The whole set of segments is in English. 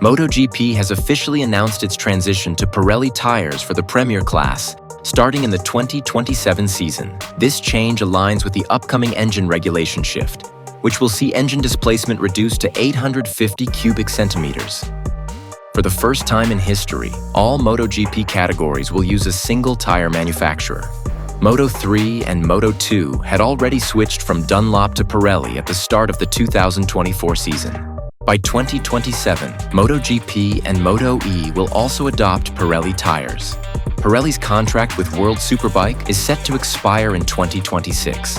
MotoGP has officially announced its transition to Pirelli tires for the Premier class, starting in the 2027 season. This change aligns with the upcoming engine regulation shift, which will see engine displacement reduced to 850 cubic centimeters. For the first time in history, all MotoGP categories will use a single tire manufacturer. Moto3 and Moto2 had already switched from Dunlop to Pirelli at the start of the 2024 season. By 2027, MotoGP and MotoE will also adopt Pirelli tires. Pirelli's contract with World Superbike is set to expire in 2026.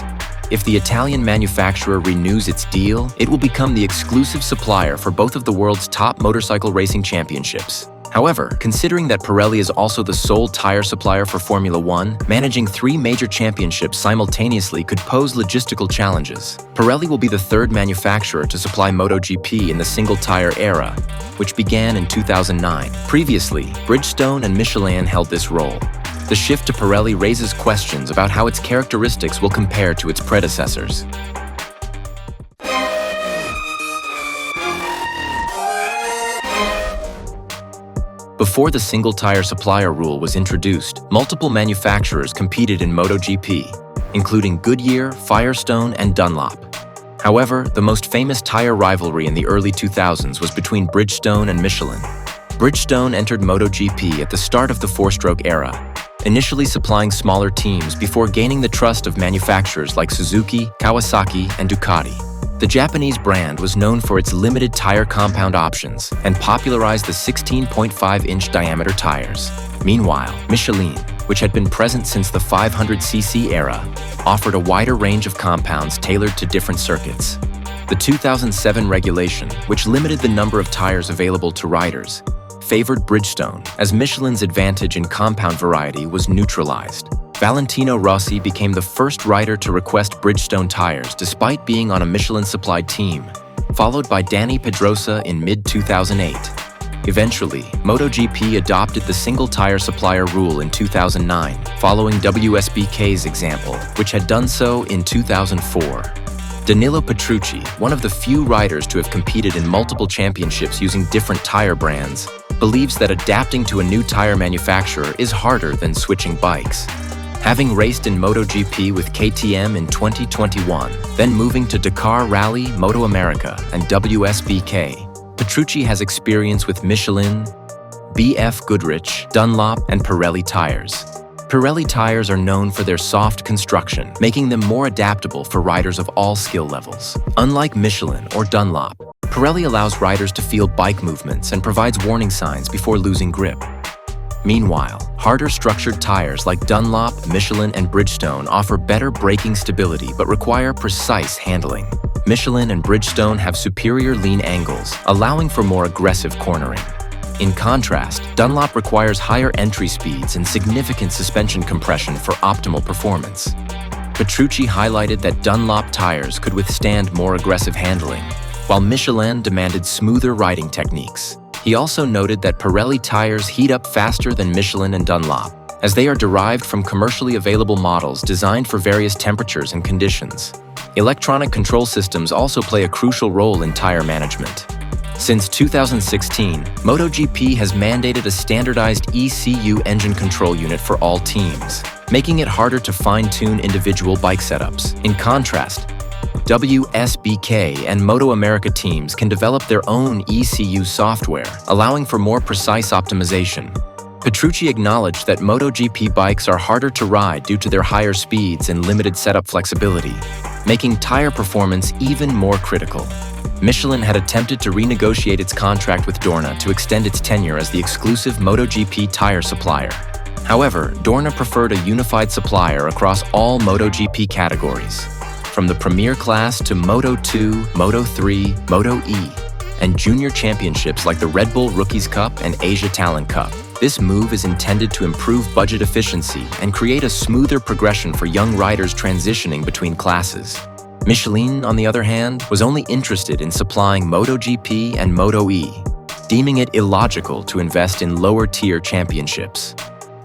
If the Italian manufacturer renews its deal, it will become the exclusive supplier for both of the world's top motorcycle racing championships. However, considering that Pirelli is also the sole tire supplier for Formula One, managing 3 major championships simultaneously could pose logistical challenges. Pirelli will be the third manufacturer to supply MotoGP in the single-tire era, which began in 2009. Previously, Bridgestone and Michelin held this role. The shift to Pirelli raises questions about how its characteristics will compare to its predecessors. Before the single-tire supplier rule was introduced, multiple manufacturers competed in MotoGP, including Goodyear, Firestone, and Dunlop. However, the most famous tire rivalry in the early 2000s was between Bridgestone and Michelin. Bridgestone entered MotoGP at the start of the 4-stroke era, initially supplying smaller teams before gaining the trust of manufacturers like Suzuki, Kawasaki, and Ducati. The Japanese brand was known for its limited tire compound options and popularized the 16.5-inch diameter tires. Meanwhile, Michelin, which had been present since the 500cc era, offered a wider range of compounds tailored to different circuits. The 2007 regulation, which limited the number of tires available to riders, favored Bridgestone, as Michelin's advantage in compound variety was neutralized. Valentino Rossi became the first rider to request Bridgestone tires despite being on a Michelin-supplied team, followed by Danny Pedrosa in mid-2008. Eventually, MotoGP adopted the single-tire supplier rule in 2009, following WSBK's example, which had done so in 2004. Danilo Petrucci, one of the few riders to have competed in multiple championships using different tire brands, believes that adapting to a new tire manufacturer is harder than switching bikes. Having raced in MotoGP with KTM in 2021, then moving to Dakar Rally, Moto America, and WSBK, Petrucci has experience with Michelin, BF Goodrich, Dunlop, and Pirelli tires. Pirelli tires are known for their soft construction, making them more adaptable for riders of all skill levels. Unlike Michelin or Dunlop, Pirelli allows riders to feel bike movements and provides warning signs before losing grip. Meanwhile, harder structured tires like Dunlop, Michelin, and Bridgestone offer better braking stability but require precise handling. Michelin and Bridgestone have superior lean angles, allowing for more aggressive cornering. In contrast, Dunlop requires higher entry speeds and significant suspension compression for optimal performance. Petrucci highlighted that Dunlop tires could withstand more aggressive handling, while Michelin demanded smoother riding techniques. He also noted that Pirelli tires heat up faster than Michelin and Dunlop, as they are derived from commercially available models designed for various temperatures and conditions. Electronic control systems also play a crucial role in tire management. Since 2016, MotoGP has mandated a standardized ECU engine control unit for all teams, making it harder to fine-tune individual bike setups. In contrast, WSBK and Moto America teams can develop their own ECU software, allowing for more precise optimization. Petrucci acknowledged that MotoGP bikes are harder to ride due to their higher speeds and limited setup flexibility, making tire performance even more critical. Michelin had attempted to renegotiate its contract with Dorna to extend its tenure as the exclusive MotoGP tire supplier. However, Dorna preferred a unified supplier across all MotoGP categories, from the Premier class to Moto2, Moto3, MotoE, and junior championships like the Red Bull Rookies Cup and Asia Talent Cup. This move is intended to improve budget efficiency and create a smoother progression for young riders transitioning between classes. Michelin, on the other hand, was only interested in supplying MotoGP and MotoE, deeming it illogical to invest in lower-tier championships.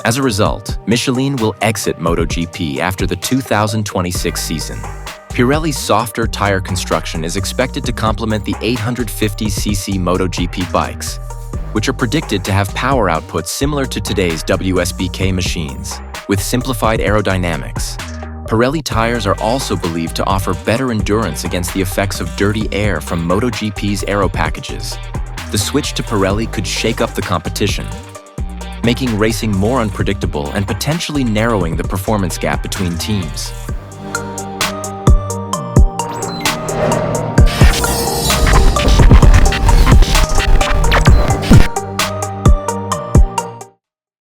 As a result, Michelin will exit MotoGP after the 2026 season. Pirelli's softer tire construction is expected to complement the 850cc MotoGP bikes, which are predicted to have power outputs similar to today's WSBK machines, with simplified aerodynamics. Pirelli tires are also believed to offer better endurance against the effects of dirty air from MotoGP's aero packages. The switch to Pirelli could shake up the competition, making racing more unpredictable and potentially narrowing the performance gap between teams.